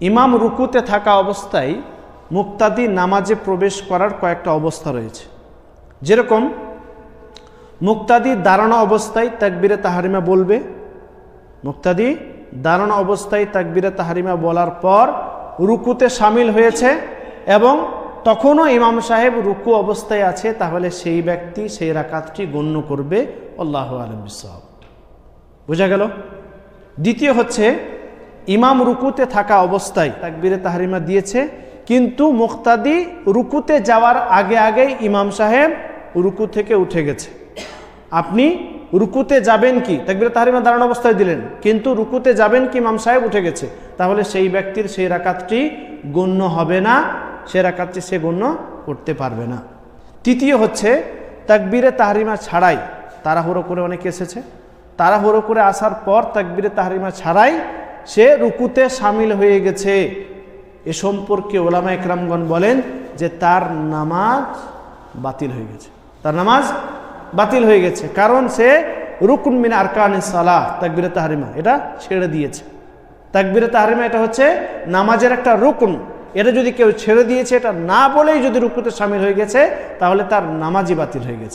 ইমাম রুকুতে থাকা অবস্থায় মুক্তাদি নামাজে প্রবেশ করার কয়েকটা অবস্থা রয়েছে। যেরকম মুক্তাদি দাঁড়ানো অবস্থায় তাকবীরে তাহরিমা বলবে, মুক্তাদি দাঁড়ানো অবস্থায় তাকবীরে তাহরিমা বলার পর রুকুতে শামিল হয়েছে এবং তখনও ইমাম সাহেব রুকু অবস্থায় আছে, তাহলে সেই ব্যক্তি সেই রাকাতটি গণ্য করবে। আল্লাহু আ'লাম বিসওয়াব। বোঝা গেল? দ্বিতীয় হচ্ছে ইমাম রুকুতে থাকা অবস্থায় তাকবীরে তাহরিমা দিয়েছে, কিন্তু মুক্তাদি রুকুতে যাওয়ার আগে আগেই ইমাম সাহেব রুকু থেকে উঠে গেছে। আপনি রুকুতে যাবেন কি, তাকবীরে তাহরিমা দাঁড়ানো অবস্থায় দিলেন, কিন্তু রুকুতে যাবেন কি ইমাম সাহেব উঠে গেছে, তাহলে সেই ব্যক্তির সেই রাকাতটি গণ্য হবে না, সে রাকাতটি সে গণ্য করতে পারবে না। তৃতীয় হচ্ছে তাকবীরে তাহরিমা ছাড়াই, তাড়াহুড়ো করে অনেকে এসেছে, তাড়াহুড়ো করে আসার পর তাকবীরে তাহরিমা ছাড়াই সে রুকুতে শামিল হয়ে গেছে। এ সম্পর্কে ওলামা একরামগণ বলেন যে তার নামাজ বাতিল হয়ে গেছে, তার নামাজ বাতিল হয়ে গেছে, কারণ সে রুকুন মিন আরকানিস সালাহ তাকবীরে তাহরিমা এটা ছেড়ে দিয়েছে। তাকবীরে তাহরিমা এটা হচ্ছে নামাজের একটা রুকুন, এটা যদি কেউ ছেড়ে দিয়েছে, এটা না বলেই যদি রুকুতে শামিল হয়ে গেছে, তাহলে তার নামাজই বাতিল হয়ে গেছে।